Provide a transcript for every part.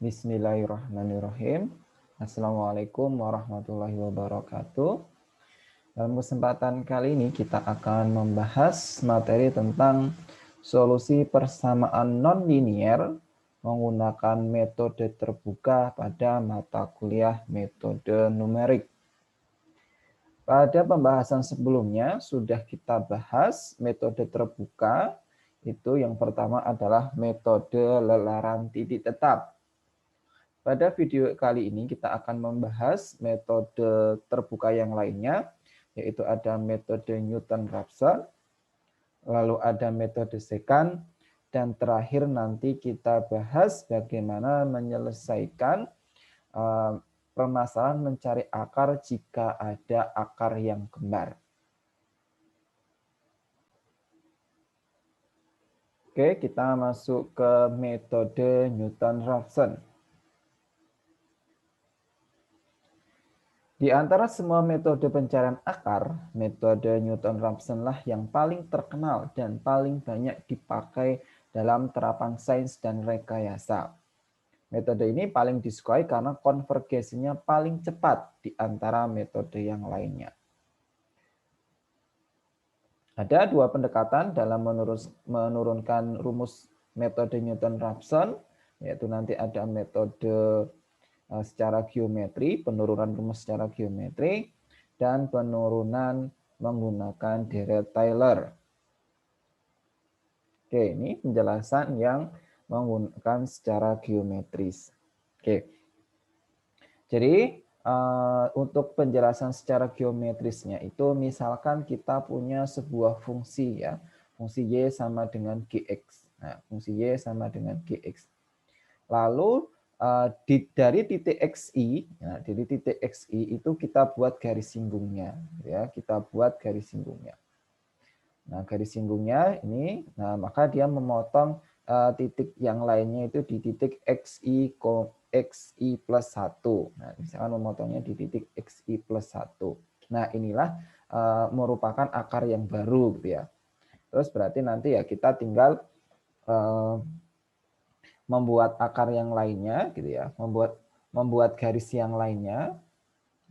Bismillahirrahmanirrahim. Assalamualaikum warahmatullahi wabarakatuh. Dalam kesempatan kali ini kita akan membahas materi tentang solusi persamaan nonlinier menggunakan metode terbuka pada mata kuliah metode numerik. Pada pembahasan sebelumnya sudah kita bahas metode terbuka, itu yang pertama adalah metode lelaran titik tetap. Pada video kali ini kita akan membahas metode terbuka yang lainnya, yaitu ada metode Newton-Raphson, lalu ada metode sekant, dan terakhir nanti kita bahas bagaimana menyelesaikan permasalahan mencari akar jika ada akar yang kembar. Oke, kita masuk ke metode Newton-Raphson. Di antara semua metode pencarian akar, metode Newton-Raphson lah yang paling terkenal dan paling banyak dipakai dalam terapan sains dan rekayasa. Metode ini paling disukai karena konvergensinya paling cepat di antara metode yang lainnya. Ada dua pendekatan dalam menurunkan rumus metode Newton-Raphson, yaitu nanti ada metode secara geometri, penurunan rumus secara geometri, dan penurunan menggunakan Dirac-Taylor. Oke, ini penjelasan yang menggunakan secara geometris. Oke, jadi untuk penjelasan secara geometrisnya itu misalkan kita punya sebuah fungsi ya, fungsi y sama dengan gx. Nah, fungsi y sama dengan gx. Lalu dari titik xi, nah dari titik xi itu kita buat garis singgungnya, ya kita buat garis singgungnya. Nah garis singgungnya ini, nah maka dia memotong titik yang lainnya itu di titik xi plus 1. Nah misalkan memotongnya di titik xi plus 1. Nah inilah merupakan akar yang baru, gitu ya. Terus berarti nanti ya kita tinggal membuat akar yang lainnya gitu ya, membuat garis yang lainnya.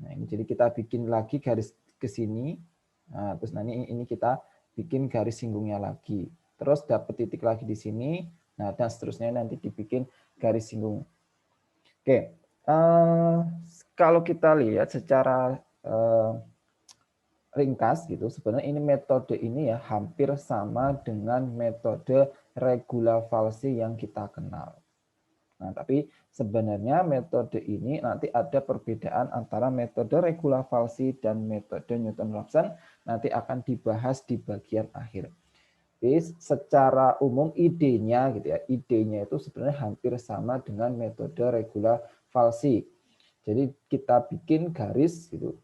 Nah, ini jadi kita bikin lagi garis ke sini. Nah, terus nanti ini kita bikin garis singgungnya lagi. Terus dapat titik lagi di sini. Nah, dan seterusnya nanti dibikin garis singgung. Oke. Kalau kita lihat secara ringkas gitu, sebenarnya ini metode ini ya hampir sama dengan metode Regula-Falsi yang kita kenal. Nah, tapi sebenarnya metode ini nanti ada perbedaan antara metode Regula-Falsi dan metode Newton-Raphson, nanti akan dibahas di bagian akhir. Jadi secara umum idenya gitu ya, idenya itu sebenarnya hampir sama dengan metode Regula-Falsi. Jadi kita bikin garis gitu,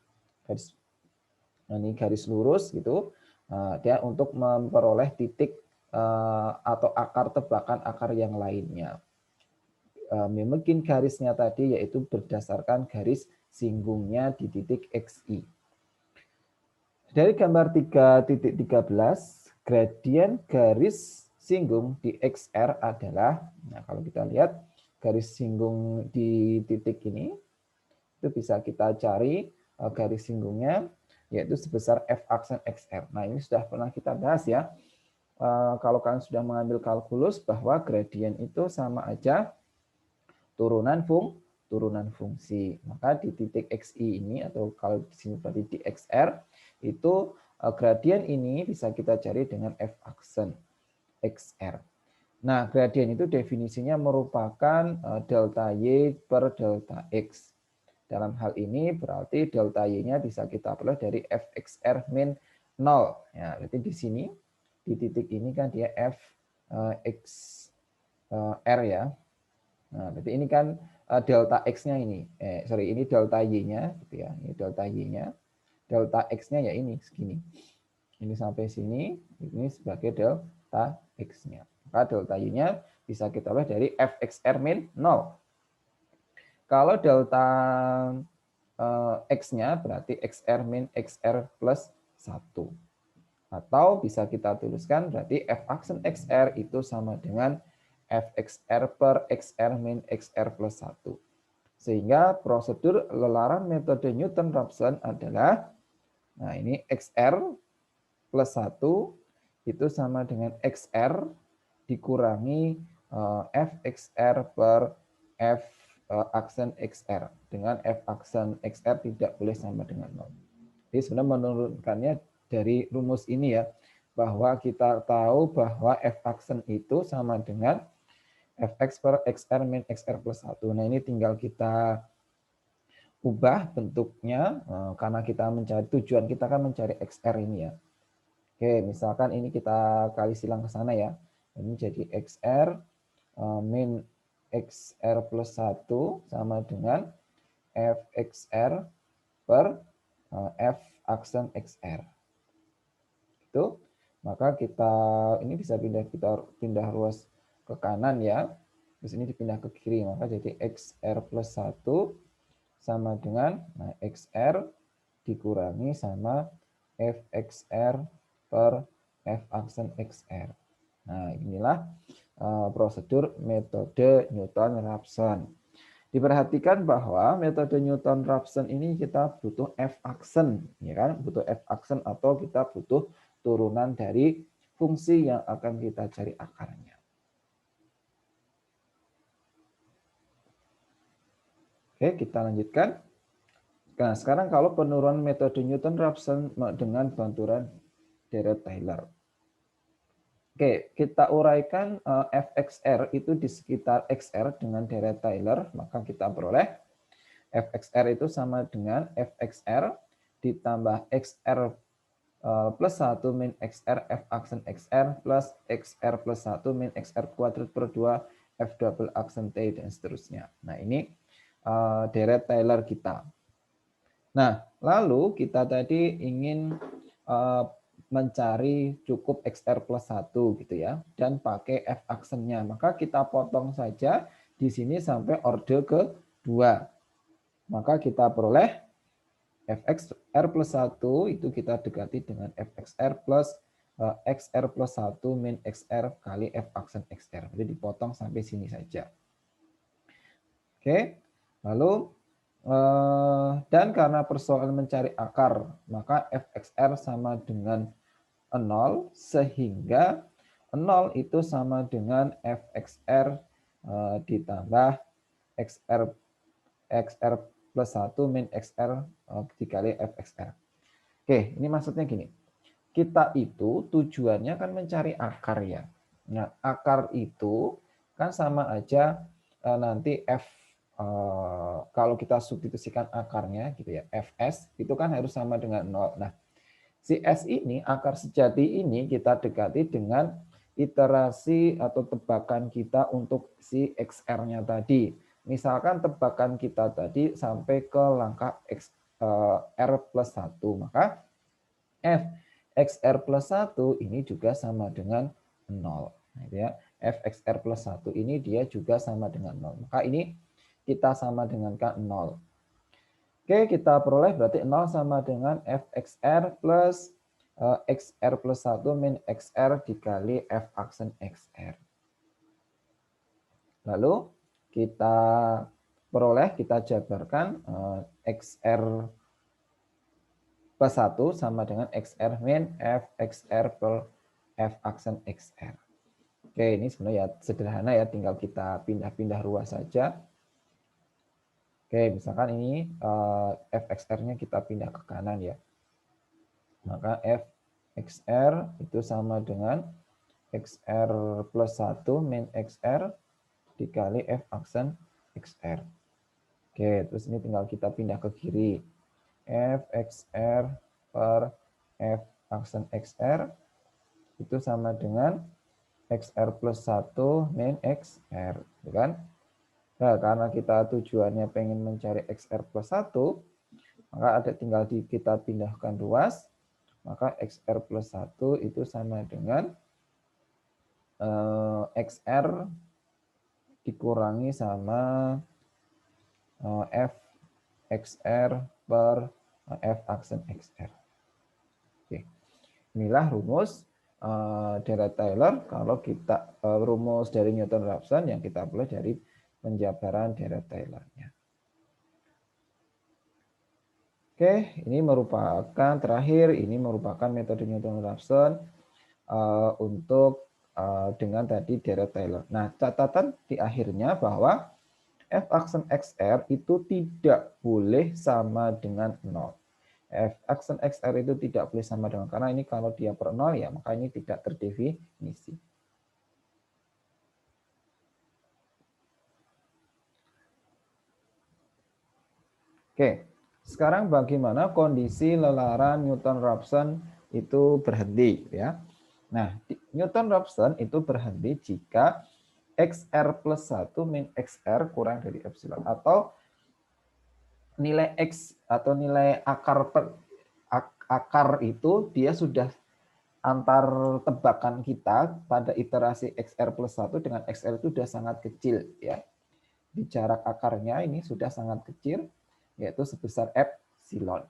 garis lurus gitu, dia untuk memperoleh titik atau akar tebakan akar yang lainnya. Mungkin garisnya tadi yaitu berdasarkan garis singgungnya di titik xi. Dari gambar 3.13, gradien garis singgung di xr adalah, nah kalau kita lihat garis singgung di titik ini, itu bisa kita cari garis singgungnya, yaitu sebesar f aksen xr. Nah ini sudah pernah kita bahas ya, kalau kalian sudah mengambil kalkulus bahwa gradien itu sama aja turunan fungsi. Maka di titik xi ini atau kalau di sini berarti di xr itu gradien ini bisa kita cari dengan f aksen xr. Nah, gradien itu definisinya merupakan delta y per delta x. Dalam hal ini berarti delta y-nya bisa kita peroleh dari fxr min 0. Ya, berarti di sini di titik ini kan dia f xr ya. Nah, berarti ini kan delta X-nya ini. Ini delta Y-nya gitu ya. Ini delta Y-nya. Delta X-nya ya ini segini. Ini sampai sini, ini sebagai delta X-nya. Maka delta Y-nya bisa kita lihat dari fxr min 0. Kalau delta X-nya berarti xr min xr plus 1. Atau bisa kita tuliskan berarti f aksen xr itu sama dengan fxr per xr min xr plus 1. Sehingga prosedur lelaran metode Newton-Raphson adalah, nah ini xr plus 1 itu sama dengan xr dikurangi fxr per f aksen xr. Dengan f aksen xr tidak boleh sama dengan 0. Jadi sebenarnya menurunkannya dari rumus ini ya, bahwa kita tahu bahwa f aksen itu sama dengan fx per xr min xr plus 1. Nah ini tinggal kita ubah bentuknya karena kita mencari, tujuan kita kan mencari xr ini ya. Oke, misalkan ini kita kali silang ke sana ya. Ini jadi xr min xr plus 1 sama dengan fxr per f aksen xr. Itu, maka kita ini bisa kita pindah ruas ke kanan ya. Terus ini dipindah ke kiri, maka jadi xr plus 1 sama dengan xr dikurangi sama fxr per f aksen xr. Nah, inilah prosedur metode Newton-Raphson. Diperhatikan bahwa metode Newton-Raphson ini kita butuh f aksen, ya kan? Butuh f aksen atau kita butuh turunan dari fungsi yang akan kita cari akarnya. Oke, kita lanjutkan. Nah, sekarang kalau penurunan metode Newton-Raphson dengan bantuan Dirac-Taylor. Oke, kita uraikan fxr itu di sekitar xr dengan Dirac-Taylor, maka kita peroleh fxr itu sama dengan fxr ditambah xr plus 1 min xr f aksen xr plus xr plus 1 min xr kuadrat per 2 f double aksen t dan seterusnya. Nah, ini Dirac-Taylor kita. Nah, lalu kita tadi ingin mencari cukup xr plus 1 gitu ya, dan pakai f aksennya. Maka kita potong saja di sini sampai orde kedua. Maka kita peroleh fxr plus 1 itu kita dekati dengan fxr plus xr plus 1 min xr kali f aksen xr. Jadi dipotong sampai sini saja. Oke, lalu dan karena persoalan mencari akar, maka fxr sama dengan 0, sehingga 0 itu sama dengan fxr ditambah xr plus 1 min xr dikali fxr. Oke, ini maksudnya gini. Kita itu tujuannya kan mencari akar ya. Nah, akar itu kan sama aja nanti f kalau kita substitusikan akarnya gitu ya, fs itu kan harus sama dengan 0. Nah, si s ini, akar sejati ini kita dekati dengan iterasi atau tebakan kita untuk si xr-nya tadi. Misalkan tebakan kita tadi sampai ke langkah r plus 1, maka f xr plus 1 ini juga sama dengan 0. Nah, ya. F xr plus 1 ini dia juga sama dengan 0. Maka ini kita sama dengan K0. Oke, kita peroleh berarti 0 sama dengan fxr plus xr plus 1 min xr dikali f aksen xr. Lalu kita peroleh, kita jabarkan xr plus 1 sama dengan xr min f xr per f aksen xr. Oke, ini sebenarnya ya sederhana ya, tinggal kita pindah-pindah ruas saja. Oke, misalkan ini fxr-nya kita pindah ke kanan ya. Maka fxr itu sama dengan xr plus 1 min xr dikali f aksen xr. Oke, terus ini tinggal kita pindah ke kiri. fxr per f aksen xr itu sama dengan xr plus 1 min xr, gitu kan? Nah, karena kita tujuannya pengen mencari xr plus 1, maka ada tinggal kita pindahkan ruas, maka xr plus 1 itu sama dengan xr dikurangi sama f xr per f aksen xr. Oke. Inilah rumus Dirac-Taylor kalau kita rumus dari Newton-Raphson yang kita peroleh dari penjabaran Dirac-Taylor-nya. Oke, ini merupakan terakhir, ini merupakan metode Newton-Raphson untuk dengan tadi Dirac-Taylor. Nah, catatan di akhirnya bahwa f aksen XR itu tidak boleh sama dengan 0. F aksen XR itu tidak boleh sama dengan, karena ini kalau dia per 0 ya maka ini tidak terdefinisi. Oke, sekarang bagaimana kondisi lelaran Newton-Raphson itu berhenti ya. Nah, Newton-Raphson itu berhenti jika XR plus 1 min XR kurang dari epsilon, atau nilai X atau nilai akar itu dia sudah antar tebakan kita pada iterasi XR plus 1 dengan XR itu sudah sangat kecil ya. Di jarak akarnya ini sudah sangat kecil, yaitu sebesar epsilon.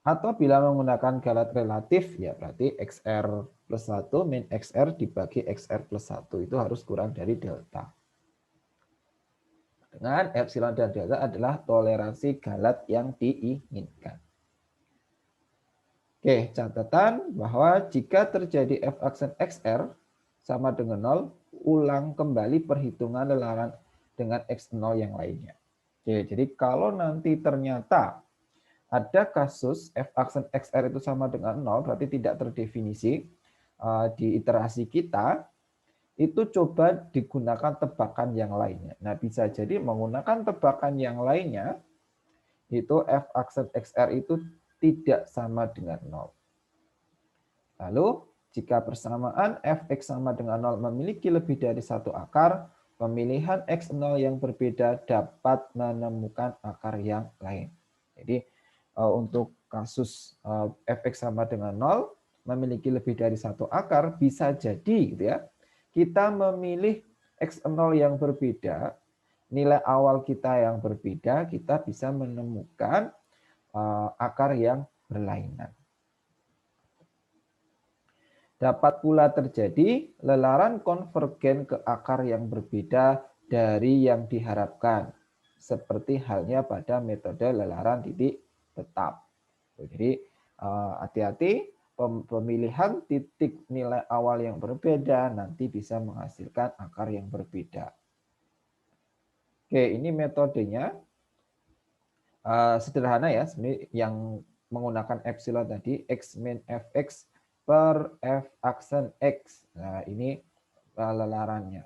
Atau bila menggunakan galat relatif, ya berarti XR plus 1 min XR dibagi XR plus 1 itu harus kurang dari delta. Dengan epsilon dan delta adalah toleransi galat yang diinginkan. Oke, catatan bahwa jika terjadi f aksen XR sama dengan 0, ulang kembali perhitungan lelaran dengan X0 yang lainnya. Oke, jadi kalau nanti ternyata ada kasus f aksen XR itu sama dengan 0, berarti tidak terdefinisi di iterasi kita, itu coba digunakan tebakan yang lainnya. Nah, bisa jadi menggunakan tebakan yang lainnya, itu f aksen XR itu tidak sama dengan 0. Lalu, jika persamaan fx sama dengan 0 memiliki lebih dari satu akar, pemilihan x0 yang berbeda dapat menemukan akar yang lain. Jadi, untuk kasus fx sama dengan 0, memiliki lebih dari satu akar, bisa jadi gitu ya, kita memilih x0 yang berbeda, nilai awal kita yang berbeda, kita bisa menemukan akar yang berlainan. Dapat pula terjadi lelaran konvergen ke akar yang berbeda dari yang diharapkan, seperti halnya pada metode lelaran titik tetap. Jadi hati-hati, pemilihan titik nilai awal yang berbeda nanti bisa menghasilkan akar yang berbeda. Oke, ini metodenya sederhana ya, sebenarnya yang menggunakan epsilon tadi, x min fx per f aksen x. Nah, ini lelarannya.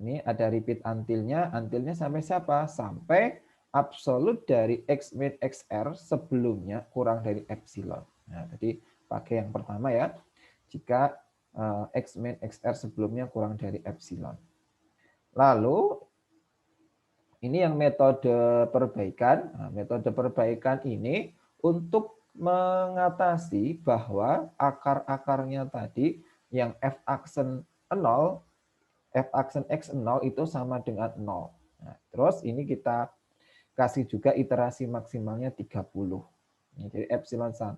Ini ada repeat until-nya sampai siapa? Sampai absolut dari x min xr sebelumnya kurang dari epsilon. Nah, tadi pakai yang pertama ya. Jika x min xr sebelumnya kurang dari epsilon. Lalu ini yang metode perbaikan. Nah, metode perbaikan ini untuk mengatasi bahwa akar-akarnya tadi yang f aksen 0, f aksen x0 itu sama dengan 0. Nah, terus ini kita kasih juga iterasi maksimalnya 30. Jadi epsilon 1,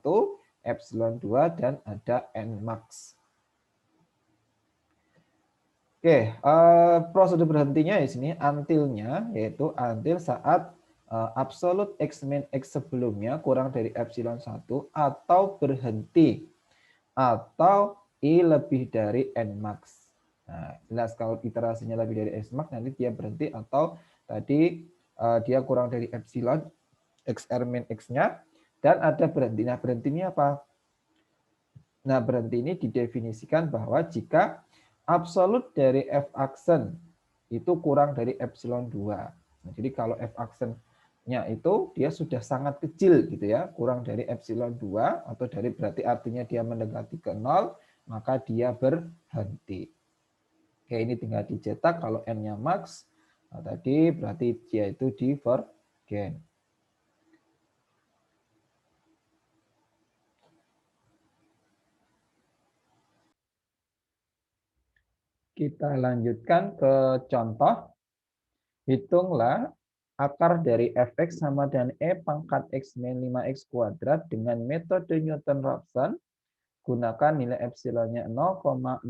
epsilon 2, dan ada n max. Oke, prosedur berhentinya di sini until-nya, yaitu until saat absolute x min x sebelumnya kurang dari epsilon 1 atau berhenti atau i lebih dari n max. Nah, jelas kalau iterasinya lebih dari n max nanti dia berhenti, atau tadi dia kurang dari epsilon xr min x-nya, dan ada berhenti. Nah, berhentinya apa? Nah, berhenti ini didefinisikan bahwa jika absolut dari f aksen itu kurang dari epsilon 2. Nah, jadi kalau f aksennya itu dia sudah sangat kecil gitu ya, kurang dari epsilon 2, atau dari berarti artinya dia mendekati ke 0, maka dia berhenti. Oke, ini tinggal dicetak kalau n-nya max. Nah, tadi berarti dia itu divergen. Kita lanjutkan ke contoh. Hitunglah akar dari fx sama dengan E pangkat X min 5X kuadrat dengan metode Newton-Raphson, gunakan nilai epsilonnya 0,00001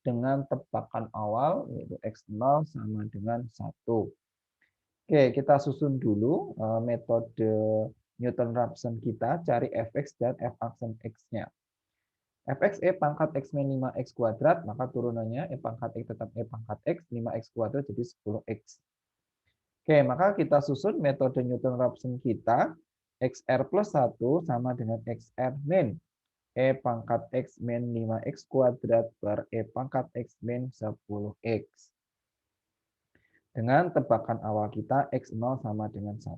dengan tebakan awal, yaitu X0 sama dengan 1. Oke, kita susun dulu metode Newton-Raphson kita, cari fx dan f aksen x-nya. Fx E pangkat X min 5X kuadrat, maka turunannya E pangkat X tetap E pangkat X, 5X kuadrat jadi 10X. Oke, maka kita susun metode Newton-Raphson kita, XR plus 1 sama dengan XR min E pangkat X min 5X kuadrat per E pangkat X min 10X. Dengan tebakan awal kita X0 sama dengan 1.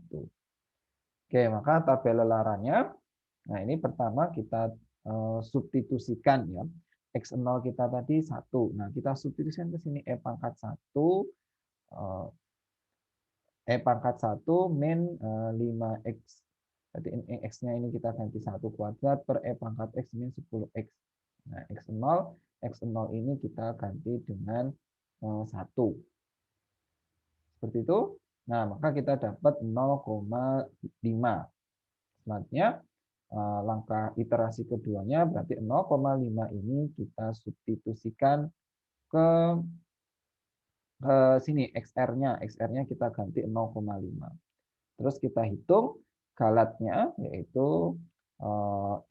Oke, maka tabel lelarannya, nah ini pertama kita substitusikan ya. X0 kita tadi 1. Nah, kita substitusikan ke sini E pangkat 1, E pangkat 1 min 5X. Jadi X-nya ini kita ganti 1 kuadrat per E pangkat X min 10X. Nah, X0 ini kita ganti dengan 1. Seperti itu. Nah, maka kita dapat 0,5. Selanjutnya, langkah iterasi keduanya berarti 0,5 ini kita substitusikan ke sini XR-nya. XR-nya kita ganti 0,5. Terus kita hitung galatnya, yaitu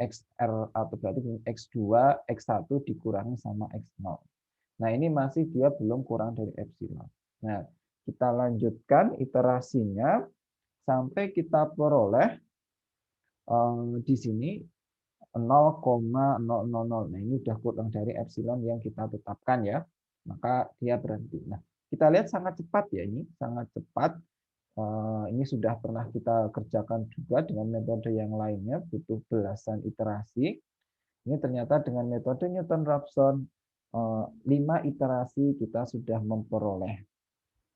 XR atau berarti X2, X1 dikurangi sama X0. Nah, ini masih dia belum kurang dari epsilon. Nah, kita lanjutkan iterasinya sampai kita peroleh di sini 0,000. Nah, ini sudah kurang dari epsilon yang kita tetapkan ya. Maka dia berhenti. Nah, kita lihat sangat cepat ya ini, sangat cepat. Ini sudah pernah kita kerjakan juga dengan metode yang lainnya, butuh belasan iterasi. Ini ternyata dengan metode Newton-Raphson 5 iterasi kita sudah memperoleh,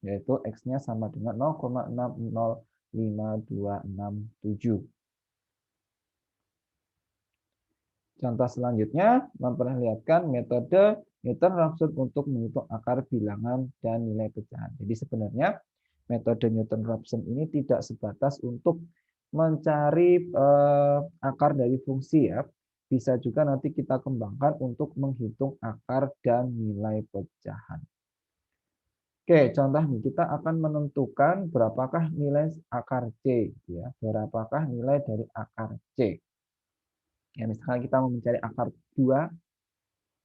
yaitu X-nya sama dengan 0,605267. Contoh selanjutnya memperlihatkan metode Newton-Raphson untuk menghitung akar bilangan dan nilai pecahan. Jadi sebenarnya metode Newton-Raphson ini tidak sebatas untuk mencari akar dari fungsi ya. Bisa juga nanti kita kembangkan untuk menghitung akar dan nilai pecahan. Oke, contoh nih kita akan menentukan berapakah nilai akar C ya. Berapakah nilai dari akar C. Ya, misalkan kita mau mencari akar 2,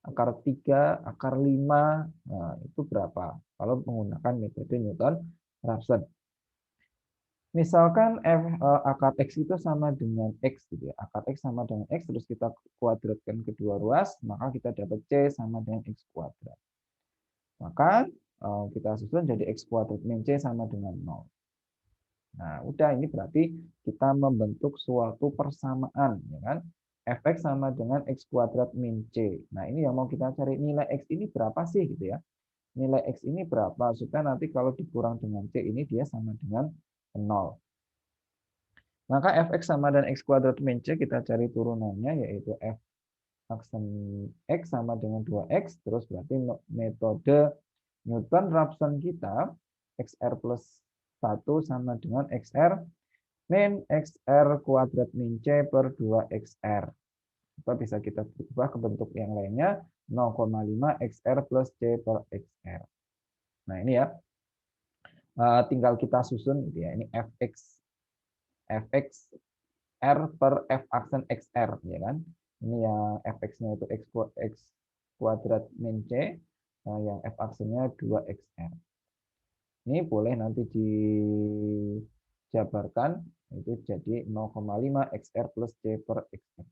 akar 3, akar 5, nah itu berapa? Kalau menggunakan metode Newton-Raphson. Misalkan akar X itu sama dengan X, gitu ya. Akar X sama dengan X, terus kita kuadratkan kedua ruas, maka kita dapat C sama dengan X kuadrat. Maka kita susun jadi X kuadrat min C sama dengan 0. Nah, udah ini berarti kita membentuk suatu persamaan, ya kan? Fx sama dengan X kuadrat min C. Nah, ini yang mau kita cari, nilai X ini berapa sih gitu ya. Nilai X ini berapa, supaya nanti kalau dikurang dengan C ini dia sama dengan 0. Maka Fx sama dengan X kuadrat min C kita cari turunannya, yaitu F aksen X sama dengan 2X, terus berarti metode Newton-Raphson kita, XR plus 1 sama dengan XR min XR kuadrat min C per 2XR. Atau bisa kita ubah ke bentuk yang lainnya, 0,5 XR plus C per XR. Nah ini ya, tinggal kita susun gitu ya, ini Fx R per F aksen XR, ya kan? Ini yang Fx-nya itu X kuadrat min C, yang F aksennya 2XR. Ini boleh nanti dijabarkan, itu jadi 0,5 XR plus C per XR.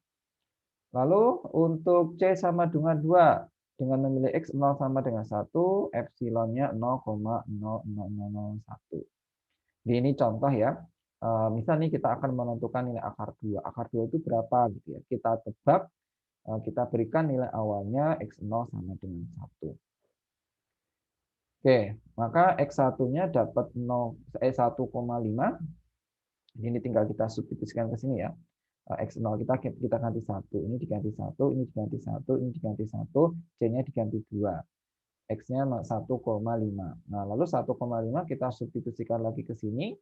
Lalu untuk C sama dengan 2, dengan memilih X 0 sama dengan 1, epsilonnya 0,00001. Jadi ini contoh ya. Misal nih kita akan menentukan nilai akar 2. Akar 2 itu berapa gitu ya. Kita tebak, kita berikan nilai awalnya X0 sama dengan 1. Oke, maka X1-nya dapat 1,5. Ini tinggal kita substitusikan ke sini ya. X0 kita ganti 1, ini diganti 1, ini diganti 1, ini diganti 1, C-nya diganti 2. X-nya 1,5. Nah, lalu 1,5 kita substitusikan lagi ke sini.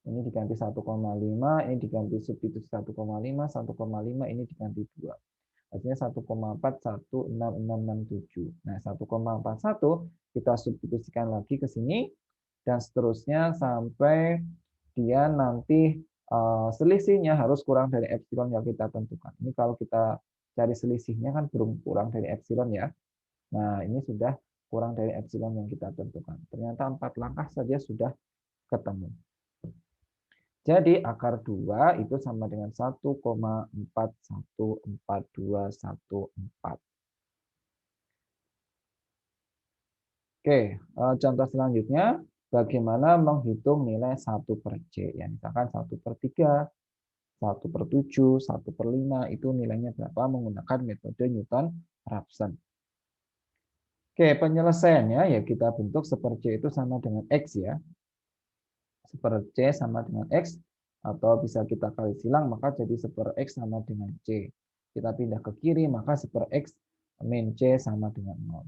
Ini diganti 1,5, ini diganti substitusi 1,5, 1,5 ini diganti 2. Artinya 1,416667. Nah, 1,41 kita substitusikan lagi ke sini dan seterusnya sampai dia nanti selisihnya harus kurang dari epsilon yang kita tentukan. Ini kalau kita cari selisihnya kan belum kurang dari epsilon ya. Nah, ini sudah kurang dari epsilon yang kita tentukan. Ternyata 4 langkah saja sudah ketemu. Jadi akar 2 itu sama dengan 1,414214. Oke, contoh selanjutnya, bagaimana menghitung nilai 1 per C. Ya, misalkan 1 per 3, 1 per 7, 1 per 5, itu nilainya berapa menggunakan metode Newton-Raphson. Oke, penyelesaiannya ya kita bentuk 1 per C itu sama dengan X ya. 1 per C sama dengan X, atau bisa kita kali silang, maka jadi 1 per X sama dengan C. Kita pindah ke kiri, maka 1 per X min C sama dengan 0.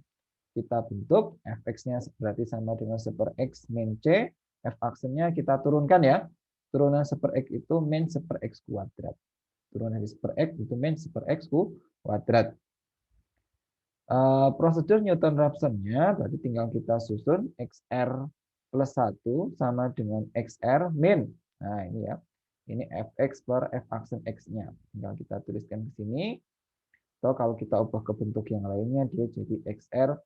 Kita bentuk, fx-nya berarti sama dengan 1 per X min C, f-aksennya kita turunkan ya. Turunan 1 per X itu min 1 per X kuadrat. Turunan dari 1 per X itu min 1 per X kuadrat. Prosedur Newton-Raphson-nya berarti tinggal kita susun XR plus 1 sama dengan XR min. Nah, ini ya. Ini fx per f-aksen x-nya. Tinggal kita tuliskan ke sini. Atau kalau kita ubah ke bentuk yang lainnya, dia jadi XR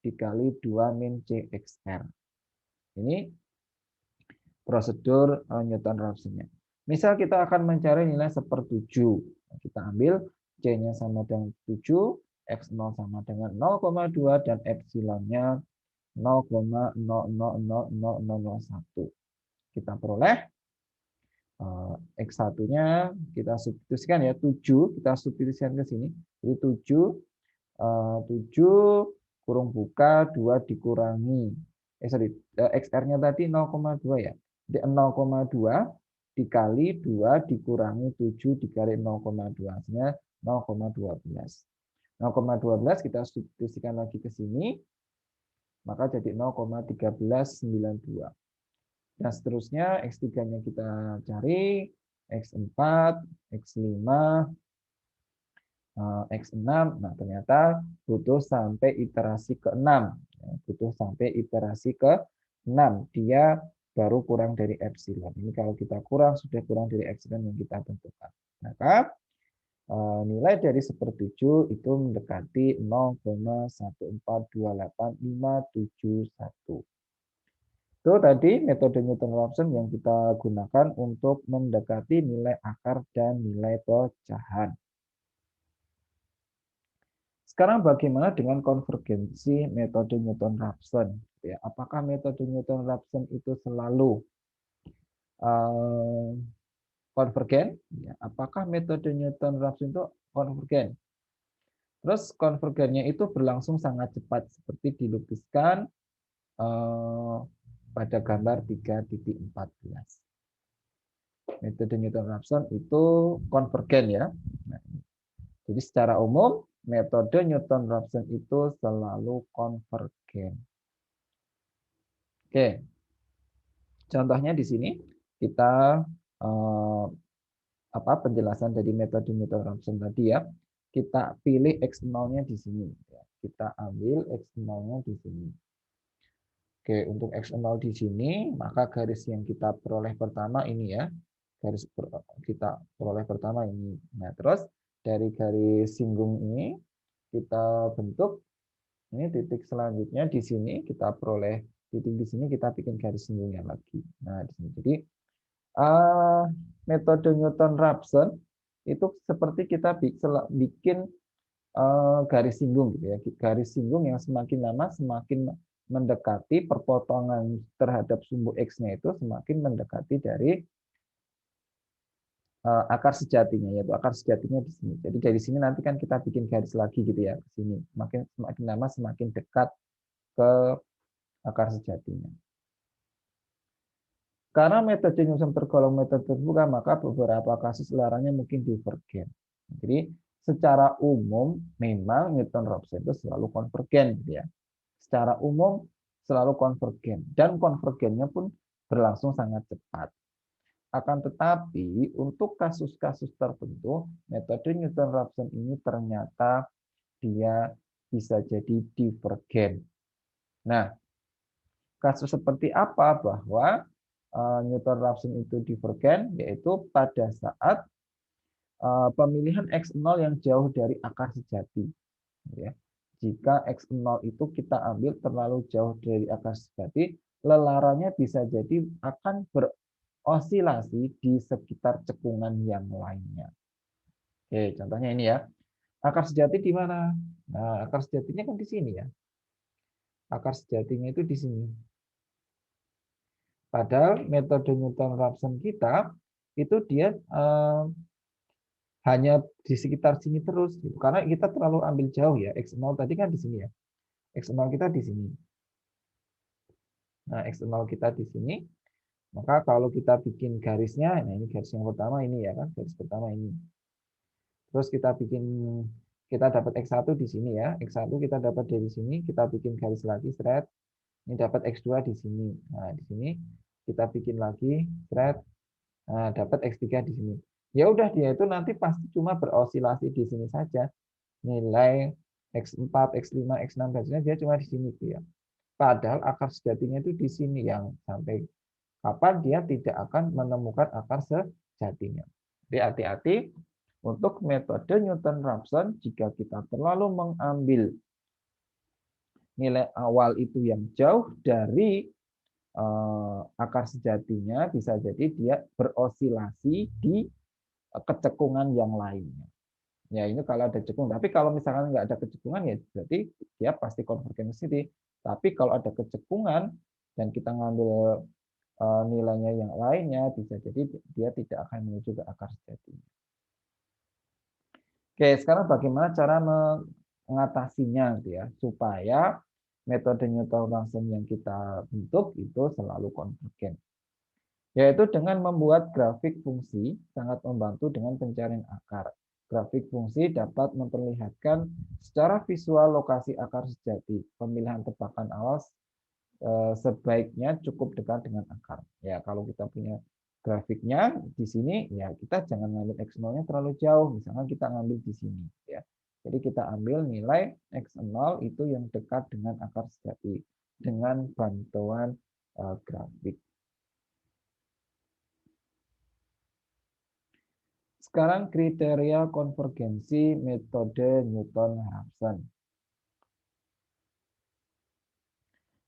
dikali 2 min CXR. Ini prosedur Newton-Raphson-nya. Misal kita akan mencari nilai 1 per 7. Kita ambil C-nya sama dengan 7, X0 sama dengan 0,2, dan epsilonnya 0,000001. Kita peroleh X1-nya kita substitusikan ya, 7, kita substitusikan ke sini. Jadi 7 kurung buka 2 dikurangi XR-nya tadi 0,2 ya. Jadi 0,2 dikali 2 dikurangi 7 dikali 0,2, hasilnya 0,12. 0,12 kita substitusikan lagi ke sini, maka jadi 0,1392. Dan seterusnya X3-nya kita cari, X4, X5, X6. Nah, ternyata butuh sampai iterasi ke-6. Butuh sampai iterasi ke-6. Dia baru kurang dari epsilon. Ini kalau kita sudah kurang dari epsilon yang kita tentukan. Maka nilai dari 1 per 7 itu mendekati 0,1428571. Itu tadi metode Newton-Raphson yang kita gunakan untuk mendekati nilai akar dan nilai pecahan. Sekarang bagaimana dengan konvergensi metode Newton-Raphson? Apakah metode Newton-Raphson itu selalu konvergen? Apakah metode Newton-Raphson itu konvergen? Terus konvergennya itu berlangsung sangat cepat, seperti dilukiskan pada gambar 3.14. Metode Newton-Raphson itu konvergen ya. Nah, jadi secara umum metode Newton-Raphson itu selalu konvergen. Oke, contohnya di sini kita penjelasan dari metode Newton-Raphson tadi ya. Kita pilih X0-nya di sini. Kita ambil X0-nya di sini. Oke, untuk X0 di sini, maka garis yang kita peroleh pertama ini ya. Garis kita peroleh pertama ini. Nah, terus dari garis singgung ini kita bentuk ini titik selanjutnya di sini, kita peroleh titik di sini, kita bikin garis singgungnya lagi. Nah, di sini. Jadi metode Newton-Raphson itu seperti kita bikin garis singgung gitu ya. Garis singgung yang semakin lama semakin mendekati perpotongan terhadap sumbu X-nya itu semakin mendekati dari akar sejatinya, yaitu akar sejatinya di sini. Jadi dari sini nanti kan kita bikin garis lagi gitu ya ke sini. Semakin lama semakin dekat ke akar sejatinya. Karena metode Newton tergolong metode terbuka, maka beberapa kasus larangannya mungkin divergen. Jadi secara umum memang Newton-Raphson itu selalu konvergen gitu ya. secara umum selalu konvergen dan konvergennya pun berlangsung sangat cepat. Akan tetapi untuk kasus-kasus tertentu metode Newton-Raphson ini ternyata dia bisa jadi divergen. Nah, kasus seperti apa bahwa Newton-Raphson itu divergen, yaitu pada saat pemilihan X0 yang jauh dari akar sejati. Ya. Jika X0 itu kita ambil terlalu jauh dari akar sejati, lelarannya bisa jadi akan berosilasi di sekitar cekungan yang lainnya. Oke, contohnya ini ya. Akar sejati di mana? Nah, akar sejatinya kan di sini ya. Akar sejatinya itu di sini. Padahal metode Newton-Raphson kita itu dia hanya di sekitar sini terus gitu. Karena kita terlalu ambil jauh ya. X0 tadi kan di sini ya. X0 kita di sini. Nah, X0 kita di sini. Maka kalau kita bikin garisnya, nah ini garis yang pertama ini ya kan, garis pertama ini. Terus kita dapat X1 di sini ya. X1 kita dapat dari sini, kita bikin garis lagi thread. Ini dapat X2 di sini. Nah, di sini kita bikin lagi thread. Nah, dapat X3 di sini. Ya udah dia itu nanti pasti cuma berosilasi di sini saja. Nilai X4, X5, X6 dan sebagainya dia cuma di sini gitu ya. Padahal akar sejatinya itu di sini yang sampai kapan dia tidak akan menemukan akar sejatinya. Jadi hati-hati untuk metode Newton-Raphson jika kita terlalu mengambil nilai awal itu yang jauh dari akar sejatinya, bisa jadi dia berosilasi di kecekungan yang lainnya. Ya ini kalau ada cekungan. Tapi kalau misalkan nggak ada kecekungan ya berarti dia pasti konvergen ke sini. Tapi kalau ada kecekungan dan kita ngambil nilainya yang lainnya, bisa jadi dia tidak akan menuju ke akar sejatinya. Oke, sekarang bagaimana cara mengatasinya gitu ya, supaya metode Newton-Raphson yang kita bentuk itu selalu konvergen. Yaitu dengan membuat grafik fungsi sangat membantu dengan pencarian akar. Grafik fungsi dapat memperlihatkan secara visual lokasi akar sejati. Pemilihan tebakan awal sebaiknya cukup dekat dengan akar. Ya, kalau kita punya grafiknya di sini, ya kita jangan ngambil X0-nya terlalu jauh. Misalnya kita ngambil di sini. Ya. Jadi kita ambil nilai X0 itu yang dekat dengan akar sejati dengan bantuan grafik. Sekarang kriteria konvergensi metode Newton-Raphson.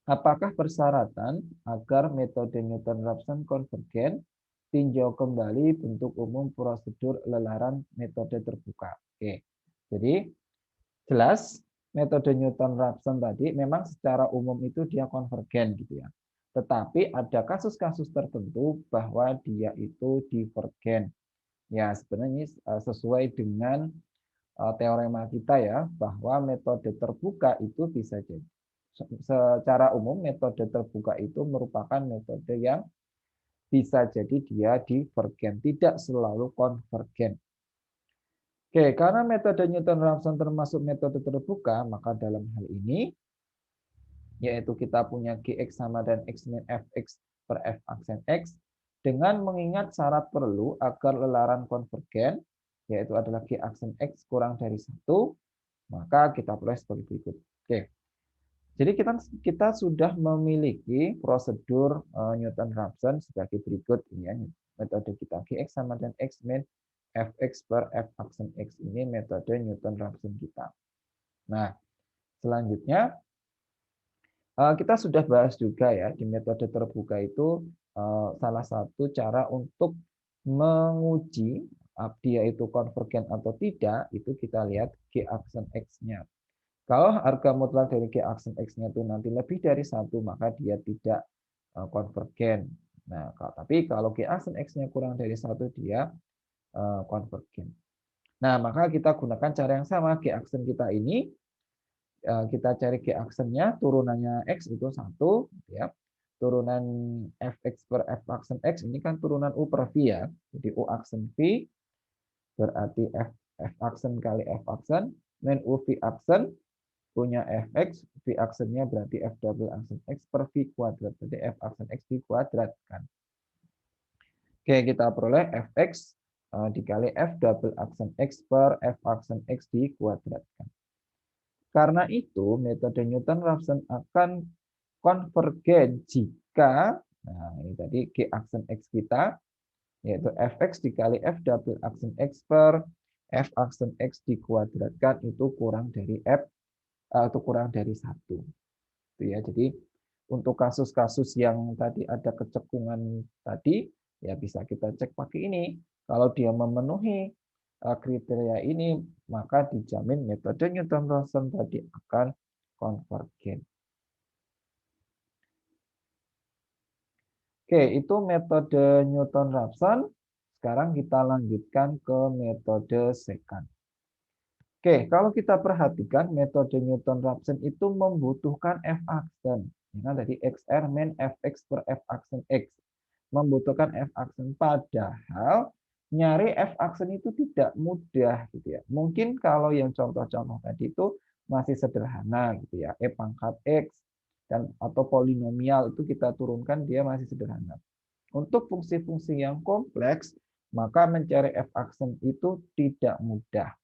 Apakah persyaratan agar metode Newton-Raphson konvergen? Tinjau kembali bentuk umum prosedur lelaran metode terbuka. Oke, jadi jelas metode Newton-Raphson tadi memang secara umum itu dia konvergen gitu ya. Tetapi ada kasus-kasus tertentu bahwa dia itu divergen. Ya, sebenarnya ini sesuai dengan teorema kita ya, bahwa metode terbuka itu bisa jadi. Secara umum metode terbuka itu merupakan metode yang bisa jadi dia divergen, tidak selalu konvergen. Oke, karena metode Newton-Raphson termasuk metode terbuka, maka dalam hal ini yaitu kita punya Gx sama dan X min Fx per F aksen X dengan mengingat syarat perlu agar lelaran konvergen, yaitu adalah G aksen X kurang dari 1, maka kita peroleh sebagai berikut. Oke. Jadi kita sudah memiliki prosedur Newton-Raphson sebagai berikut ini ya. Metode kita Gx sama dan X min Fx per F aksen X ini metode Newton-Raphson kita. Nah, selanjutnya kita sudah bahas juga ya di metode terbuka itu salah satu cara untuk menguji dia itu konvergen atau tidak, itu kita lihat G aksen X-nya. Kalau harga mutlak dari G aksen X-nya itu nanti lebih dari 1, maka dia tidak konvergen. Nah, tapi kalau G aksen X-nya kurang dari 1, dia konvergen. Nah, maka kita gunakan cara yang sama. G aksen kita ini, kita cari G aksennya, turunannya X itu 1. Ya. Turunan Fx per F aksen X ini kan turunan U per V ya. Jadi U aksen V berarti F aksen kali F aksen, min U V aksen punya fx, v aksennya berarti f double aksen x per v kuadrat. Berarti f aksen x dikuadratkan. Oke, kita peroleh fx dikali f double aksen x per f aksen x dikuadratkan. Karena itu, metode Newton-Raphson akan konvergen jika, nah ini tadi g aksen x kita, yaitu fx dikali f double aksen x per f aksen x dikuadratkan itu kurang dari f atau kurang dari 1. Itu ya. Jadi untuk kasus-kasus yang tadi ada kecekungan tadi, ya bisa kita cek pakai ini. Kalau dia memenuhi kriteria ini, maka dijamin metode Newton-Raphson tadi akan konvergen. Oke, itu metode Newton-Raphson. Sekarang kita lanjutkan ke metode secant. Oke, kalau kita perhatikan metode Newton-Raphson itu membutuhkan f aksen. Ya, tadi xr min fx per f aksen x. Membutuhkan f aksen, padahal nyari f aksen itu tidak mudah gitu ya. Mungkin kalau yang contoh-contoh tadi itu masih sederhana gitu ya. E pangkat x dan atau polinomial itu kita turunkan dia masih sederhana. Untuk fungsi-fungsi yang kompleks, maka mencari f aksen itu tidak mudah.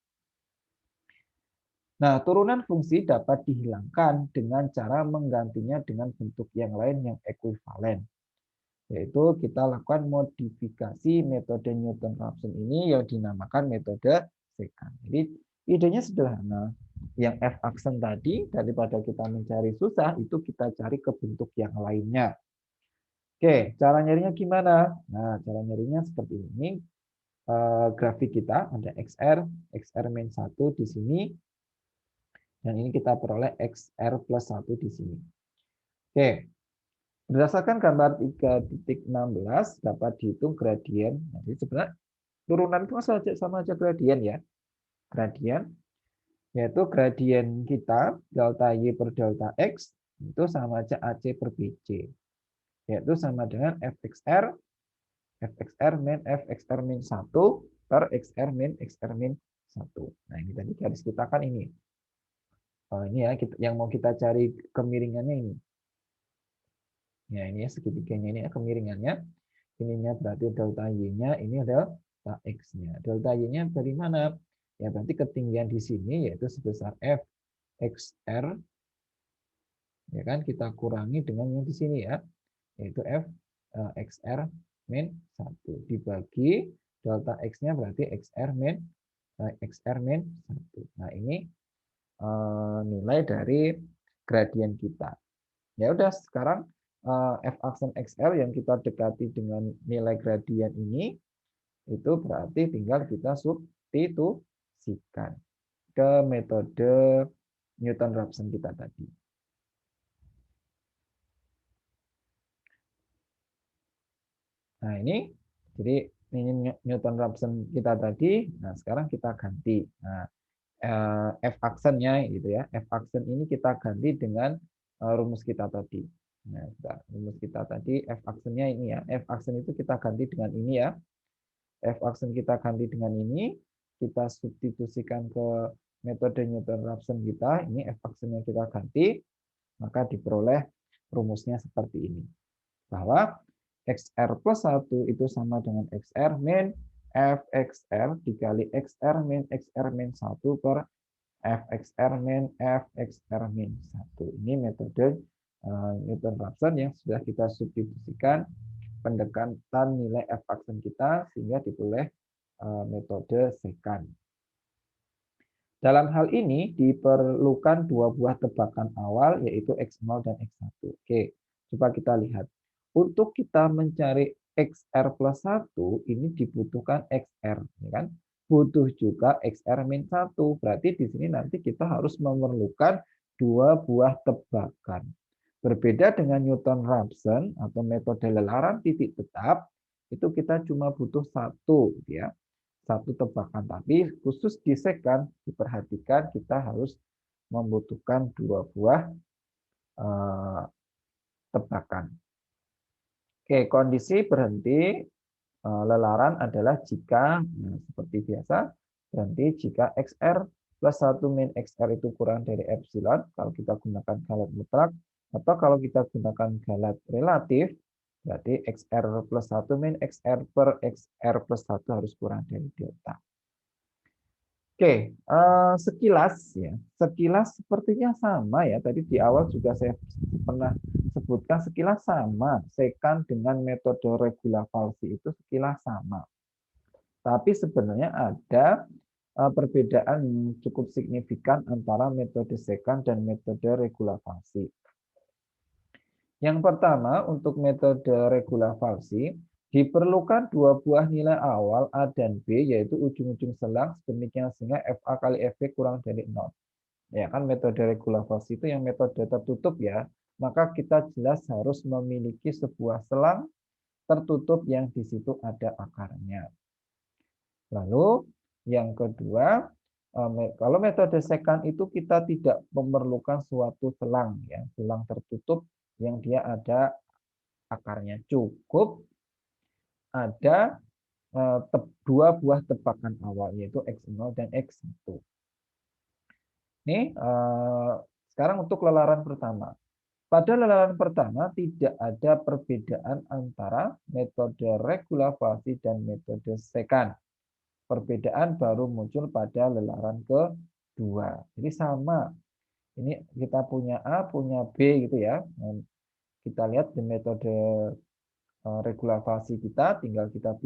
Nah, turunan fungsi dapat dihilangkan dengan cara menggantinya dengan bentuk yang lain yang ekuivalen. Yaitu kita lakukan modifikasi metode Newton-Raphson ini yang dinamakan metode secant. Jadi idenya sederhana. Yang f aksen tadi, daripada kita mencari susah, itu kita cari ke bentuk yang lainnya. Oke, cara nyarinya gimana? Nah, cara nyarinya seperti ini. Grafik kita ada XR, XR min 1 di sini, dan ini kita peroleh XR plus 1 di sini. Oke, berdasarkan gambar 3.16 dapat dihitung gradien. Jadi sebenarnya turunan itu sama aja gradien ya. Gradien, yaitu gradien kita, delta Y per delta X, itu sama aja AC per BC. Yaitu sama dengan FXR min FXR min 1 per XR min XR min 1. Nah, ini tadi garis kita kan ini. Ini ya, yang mau kita cari kemiringannya ini. Ya, ini ya segitiganya ini ya kemiringannya. Ininya berarti delta Y-nya, ini delta X-nya. Delta Y-nya dari mana? Ya, berarti ketinggian di sini yaitu sebesar F XR. Ya kan, kita kurangi dengan yang di sini ya, yaitu F XR min 1 dibagi delta X-nya berarti XR min 1. Nah, ini nilai dari gradien kita. Ya udah, sekarang f aksen XL yang kita dekati dengan nilai gradien ini, itu berarti tinggal kita substitusikan ke metode Newton-Raphson kita tadi. Nah, ini jadi ini Newton-Raphson kita tadi. Nah, sekarang kita ganti. Nah, f aksennya gitu ya. F aksen ini kita ganti dengan rumus kita tadi. Nah, rumus kita tadi f aksennya ini ya. F aksen itu kita ganti dengan ini ya. F aksen kita ganti dengan ini, kita substitusikan ke metode Newton-Raphson kita. Ini f aksennya kita ganti, maka diperoleh rumusnya seperti ini. Bahwa XR plus 1 itu sama dengan XR min FXR dikali XR min XR min 1 per FXR min FXR min 1. Ini metode Newton-Raphson yang sudah kita substitusikan pendekatan nilai F aksen kita sehingga diperoleh metode secant. Dalam hal ini diperlukan dua buah tebakan awal yaitu X0 dan X1. Oke, coba kita lihat. Untuk kita mencari XR plus 1 ini dibutuhkan XR, ya kan? Butuh juga XR min 1. Berarti di sini nanti kita harus memerlukan dua buah tebakan. Berbeda dengan Newton-Raphson atau metode lelaran titik tetap, itu kita cuma butuh satu, ya, satu tebakan. Tapi khusus di secant diperhatikan kita harus membutuhkan dua buah tebakan. Oke, kondisi berhenti lelaran adalah jika, seperti biasa, berhenti jika XR plus 1 min XR itu kurang dari epsilon, kalau kita gunakan galat mutlak, atau kalau kita gunakan galat relatif, berarti XR plus 1 min XR per XR plus 1 harus kurang dari delta. Oke, sekilas sepertinya sama ya. Tadi di awal juga saya pernah sebutkan sekilas sama. Secant dengan metode regula Falsi itu sekilas sama. Tapi sebenarnya ada perbedaan yang cukup signifikan antara metode secant dan metode regula Falsi. Yang pertama, untuk metode regula Falsi, diperlukan dua buah nilai awal A dan B, yaitu ujung-ujung selang, demikian sehingga FA kali FB kurang dari 0. Ya kan, metode regula Falsi itu yang metode tertutup ya, maka kita jelas harus memiliki sebuah selang tertutup yang di situ ada akarnya. Lalu yang kedua, kalau metode secant itu kita tidak memerlukan suatu selang ya, selang tertutup yang dia ada akarnya, cukup ada dua buah tebakan awal yaitu X0 dan X1. Ini sekarang untuk lelaran pertama. Pada lelaran pertama tidak ada perbedaan antara metode regula Falsi dan metode secant. Perbedaan baru muncul pada lelaran kedua. Jadi sama. Ini kita punya A, punya B gitu ya. Kita lihat di metode regula Falsi kita, tinggal kita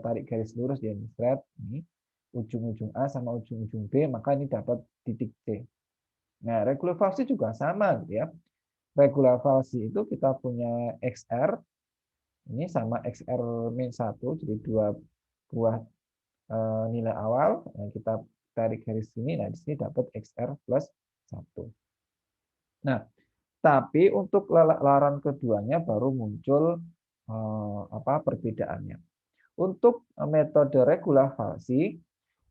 tarik garis lurus ya, ini ujung-ujung A sama ujung-ujung B, maka ini dapat titik C. Nah, regula Falsi juga sama gitu ya. Regula Falsi itu kita punya XR, ini sama XR min 1, jadi dua buah nilai awal, kita tarik garis sini, nah di sini dapat XR plus 1. Nah, tapi untuk lelaran keduanya baru muncul perbedaannya. Untuk metode regula Falsi,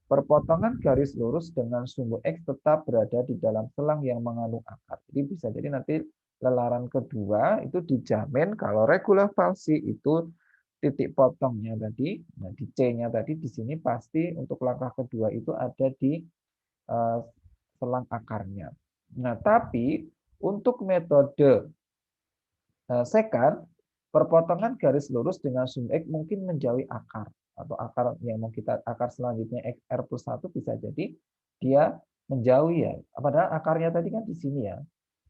perpotongan garis lurus dengan sumbu X tetap berada di dalam selang yang mengandung akar. Jadi bisa jadi nanti lelaran kedua itu dijamin kalau regula Falsi itu titik potongnya tadi, nah di C-nya tadi di sini pasti untuk langkah kedua itu ada di selang akarnya. Nah, tapi untuk metode secant, perpotongan garis lurus dengan sumbu X mungkin menjauhi akar, atau akar yang mau kita selanjutnya XR plus 1 bisa jadi dia menjauhi ya. Padahal akarnya tadi kan di sini ya.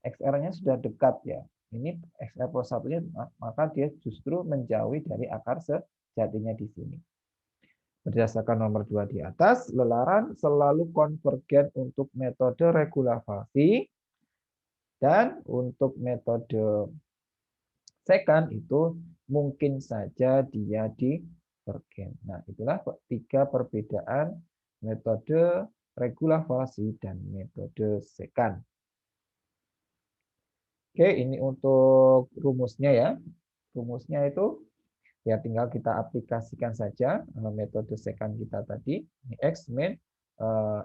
XR-nya sudah dekat ya. Ini XR plus 1-nya, maka dia justru menjauhi dari akar sejatinya di sini. Berdasarkan nomor 2 di atas, lelaran selalu konvergen untuk metode regula Falsi, dan untuk metode secant itu mungkin saja dia divergen. Nah, itulah 3 perbedaan metode regula Falsi dan metode secant. Oke, ini untuk rumusnya ya. Rumusnya itu ya tinggal kita aplikasikan saja metode secant kita tadi. Ini X min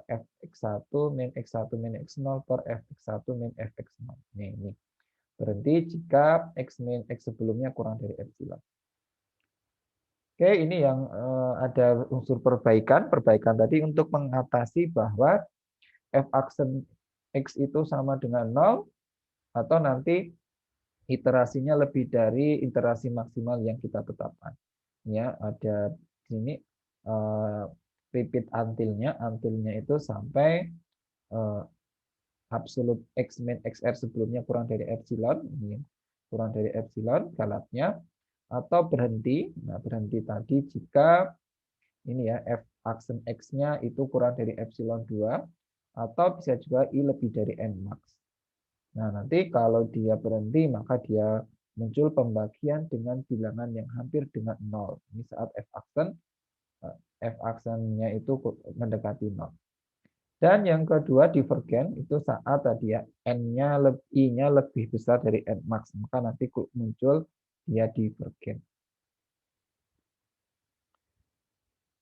Fx1 min X1 min X0 per Fx1 min Fx0. Ini. Berhenti jika X min X sebelumnya kurang dari epsilon. Oke, ini yang ada unsur perbaikan. Perbaikan tadi untuk mengatasi bahwa F aksen X itu sama dengan 0, atau nanti iterasinya lebih dari iterasi maksimal yang kita tetapkan. Ya, ada di sini repeat until-nya itu sampai absolute X min XR sebelumnya kurang dari epsilon, ini kurang dari epsilon galatnya, atau berhenti. Nah, berhenti tadi jika ini ya F aksen X-nya itu kurang dari epsilon 2, atau bisa juga I lebih dari N max. Nah, nanti kalau dia berhenti, maka dia muncul pembagian dengan bilangan yang hampir dengan 0. Ini saat F aksennya itu mendekati 0. Dan yang kedua divergen itu saat tadi ya I-nya lebih besar dari N max, maka nanti muncul dia divergen.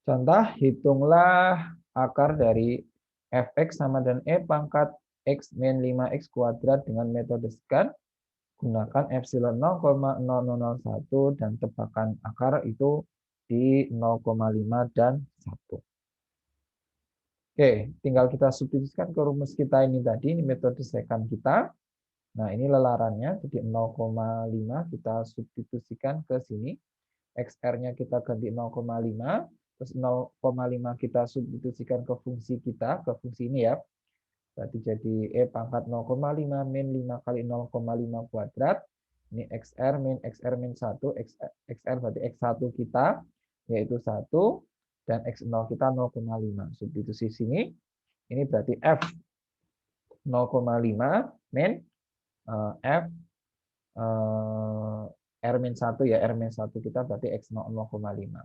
Contoh, hitunglah akar dari Fx sama dengan E pangkat X min 5X kuadrat dengan metode secant. Gunakan epsilon 0,0001 dan tebakan akar itu di 0,5 dan 1. Oke, tinggal kita substitusikan ke rumus kita ini tadi, ini metode secant kita. Nah, ini lelarannya, jadi 0,5 kita substitusikan ke sini. XR-nya kita ganti 0,5, terus 0,5 kita substitusikan ke fungsi kita, ke fungsi ini ya. Berarti jadi E pangkat 0,5 min 5 kali 0,5 kuadrat. Ini XR min XR min 1, XR berarti X1 kita, yaitu 1, dan X0 kita 0,5. Substitusi sini, ini berarti F 0,5 min F R-1 ya, R-1 kita berarti X0 0,5.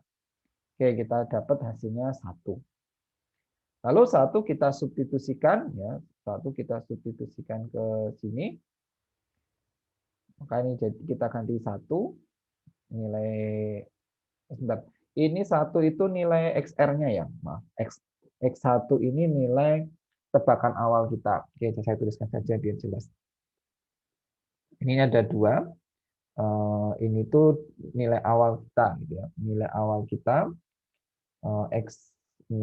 Oke, kita dapat hasilnya 1. Lalu 1 kita substitusikan ya, 1 kita substitusikan ke sini. Maka ini jadi kita ganti 1 nilai sebentar. Ini 1 itu nilai XR-nya ya. Maaf, X1 ini nilai tebakan awal kita. Oke, saya tuliskan saja biar jelas. Ini ada 2. Ini tuh nilai awal kita gitu ya. Nilai awal kita X0,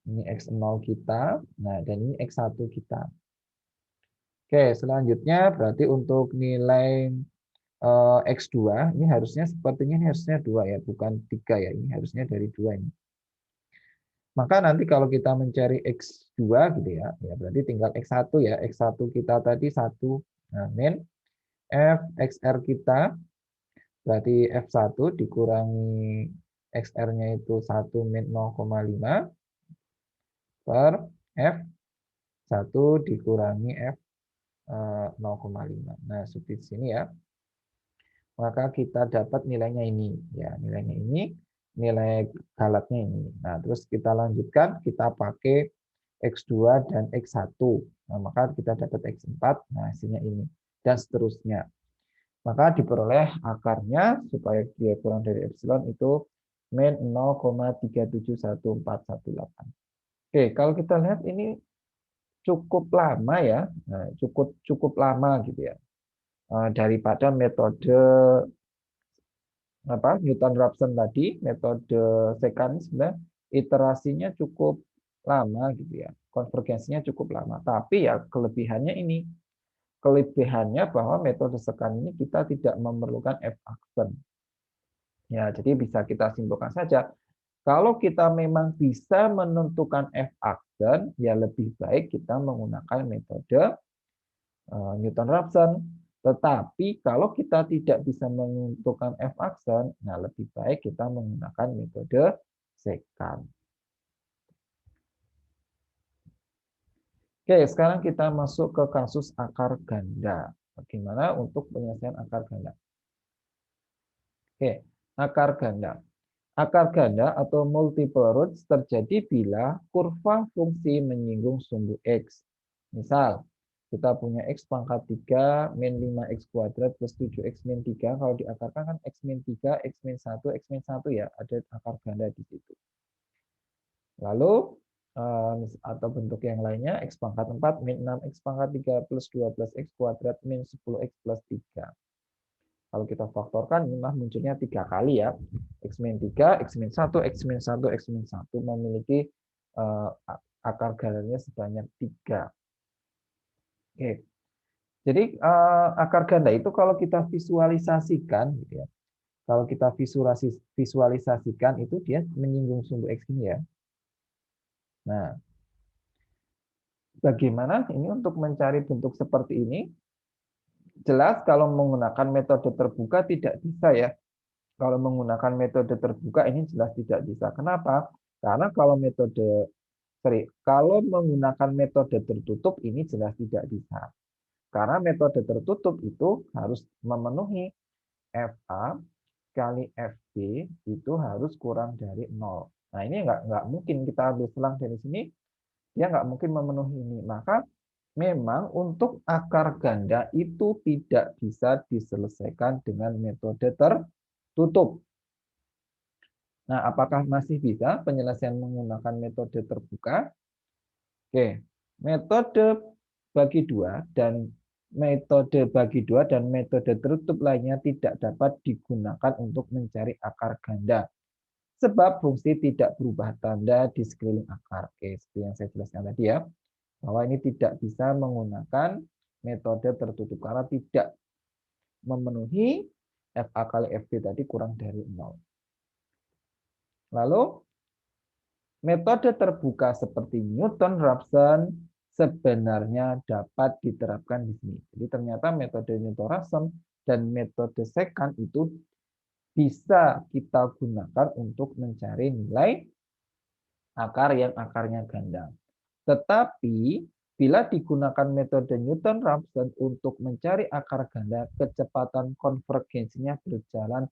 ini X0 kita, nah dan ini X1 kita. Oke, selanjutnya berarti untuk nilai X2, ini harusnya sepertinya ini harusnya 2 ya, bukan 3 ya, ini harusnya dari 2 ini. Maka nanti kalau kita mencari X2 gitu ya, ya berarti tinggal X1 ya, X1 kita tadi 1, nah min F XR kita, berarti F1 dikurangi XR-nya itu 1 min 0,5 per F1 dikurangi F 0,5. Nah, substitusi sini ya. Maka kita dapat nilainya ini. Ya, nilainya ini, nilai galatnya ini. Nah, terus kita lanjutkan, kita pakai X2 dan X1. Nah, maka kita dapat X4, nah hasilnya ini. Dan seterusnya. Maka diperoleh akarnya supaya dia kurang dari epsilon itu min 0,37148. Oke, kalau kita lihat ini cukup lama ya, nah, cukup lama gitu ya, daripada metode Newton-Raphson tadi, metode secant sebenarnya iterasinya cukup lama gitu ya, konvergensinya cukup lama. Tapi ya kelebihannya ini, kelebihannya bahwa metode secant ini kita tidak memerlukan F-action. Ya, jadi bisa kita simpulkan saja. Kalau kita memang bisa menentukan F-action, ya lebih baik kita menggunakan metode Newton-Raphson. Tetapi kalau kita tidak bisa menentukan F-action, nah lebih baik kita menggunakan metode secant. Oke, sekarang kita masuk ke kasus akar ganda. Bagaimana untuk penyelesaian akar ganda? Oke, akar ganda. Akar ganda atau multiple roots terjadi bila kurva fungsi menyinggung sumbu X. Misal, kita punya X pangkat 3 min 5X kuadrat plus 7X min 3. Kalau diakarkan kan X min 3, X min 1, X min 1 ya. Ada akar ganda di situ. Lalu, atau bentuk yang lainnya, X pangkat 4 min 6X pangkat 3 plus 12X kuadrat min 10X plus 3. Kalau kita faktorkan, ini munculnya 3 kali ya. X min 3, X min 1, X min 1, X min 1 memiliki akar gandanya sebanyak 3. Oke. Jadi akar ganda itu kalau kita visualisasikan, gitu ya, kalau kita visualisasikan itu dia menyinggung sumbu X ini ya. Nah, bagaimana ini untuk mencari bentuk seperti ini? Jelas kalau menggunakan metode terbuka tidak bisa ya. Kalau menggunakan metode terbuka ini jelas tidak bisa. Kenapa? Karena kalau menggunakan metode tertutup ini jelas tidak bisa. Karena metode tertutup itu harus memenuhi FA kali FB itu harus kurang dari 0. Nah ini nggak mungkin kita ambil selang dari sini, dia nggak mungkin memenuhi ini. Maka memang untuk akar ganda itu tidak bisa diselesaikan dengan metode tertutup. Nah, apakah masih bisa penyelesaian menggunakan metode terbuka? Oke, metode bagi dua dan metode tertutup lainnya tidak dapat digunakan untuk mencari akar ganda. sebab fungsi tidak berubah tanda di sekeliling akar. Oke, seperti yang saya jelaskan tadi ya, bahwa ini tidak bisa menggunakan metode tertutup karena tidak memenuhi FA kali FB tadi kurang dari 0. Lalu metode terbuka seperti Newton-Raphson sebenarnya dapat diterapkan di sini. Jadi ternyata metode Newton-Raphson dan metode secant itu bisa kita gunakan untuk mencari nilai akar yang akarnya ganda. Tetapi bila digunakan metode Newton-Raphson untuk mencari akar ganda, kecepatan konvergensinya berjalan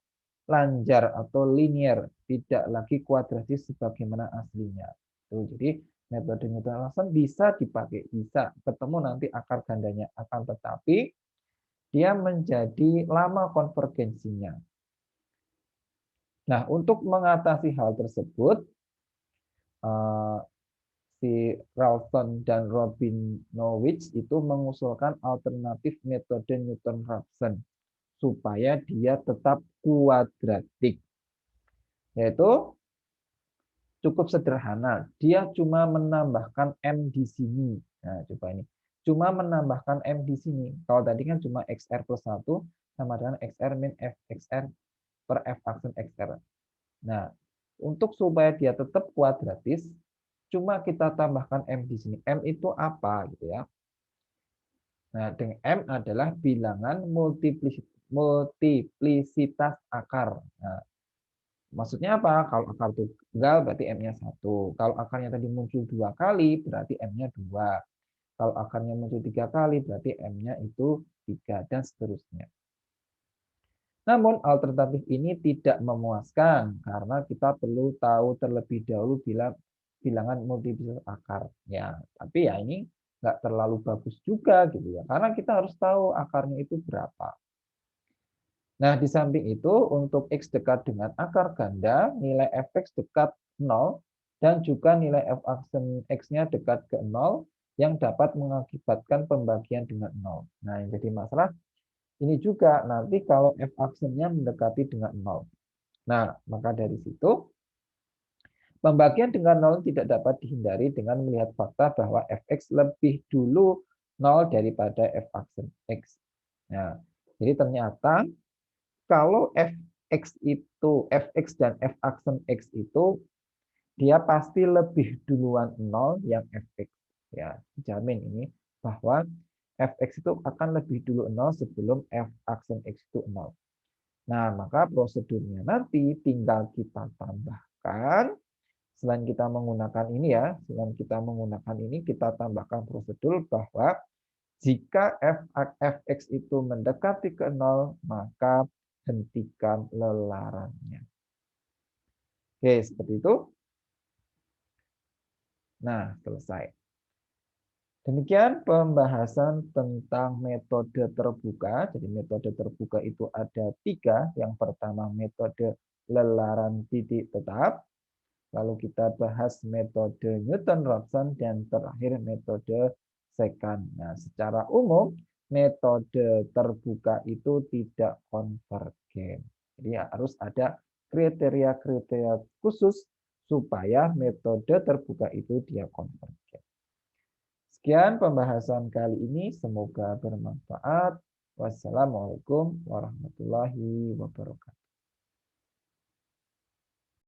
lancar atau linear, tidak lagi kuadratis sebagaimana aslinya. Tuh, jadi metode Newton-Raphson bisa dipakai, bisa ketemu nanti akar gandanya, akan tetapi dia menjadi lama konvergensinya. Nah, untuk mengatasi hal tersebut, si Ralston dan Rabinowitz itu mengusulkan alternatif metode Newton-Raphson supaya dia tetap kuadratik, yaitu cukup sederhana. Dia cuma menambahkan M di sini. Nah, coba ini. Cuma menambahkan M di sini. Kalau tadi kan cuma XR plus 1 sama dengan XR min FXR per F aksen XR. Nah, untuk supaya dia tetap kuadratis, cuma kita tambahkan M di sini. M itu apa gitu ya? Nah, dengan M adalah bilangan multiplisitas akar. Nah, maksudnya apa? Kalau akar tunggal berarti M-nya 1. Kalau akarnya tadi muncul 2 kali, berarti M-nya 2. Kalau akarnya muncul 3 kali, berarti M-nya itu 3, dan seterusnya. Namun, alternatif ini tidak memuaskan, karena kita perlu tahu terlebih dahulu bilangan multiplisitas akar. Ya, tapi ya ini nggak terlalu bagus juga gitu ya, karena kita harus tahu akarnya itu berapa. Nah, di samping itu, untuk X dekat dengan akar ganda, nilai fx dekat 0, dan juga nilai f aksen X-nya dekat ke 0, yang dapat mengakibatkan pembagian dengan 0. Nah, yang jadi masalah, ini juga nanti kalau f aksennya mendekati dengan 0. Nah, maka dari situ, pembagian dengan 0 tidak dapat dihindari dengan melihat fakta bahwa fx lebih dulu 0 daripada f aksen X. Nah, jadi ternyata kalau fx dan f aksen X itu dia pasti lebih duluan 0 yang fx. Ya, dijamin ini bahwa fx itu akan lebih dulu 0 sebelum f aksen X itu 0. Nah, maka prosedurnya nanti tinggal kita tambahkan, selain kita menggunakan ini ya, selain kita menggunakan ini, kita tambahkan prosedur bahwa jika fx itu mendekati ke 0, maka hentikan lelarannya. Oke, seperti itu. Nah, selesai. Demikian pembahasan tentang metode terbuka. Jadi metode terbuka itu ada 3. Yang pertama metode lelaran titik tetap. Lalu kita bahas metode Newton-Raphson dan terakhir metode secant. Nah, secara umum metode terbuka itu tidak konvergen. Jadi harus ada kriteria-kriteria khusus supaya metode terbuka itu dia konvergen. Sekian pembahasan kali ini, semoga bermanfaat. Wassalamualaikum warahmatullahi wabarakatuh.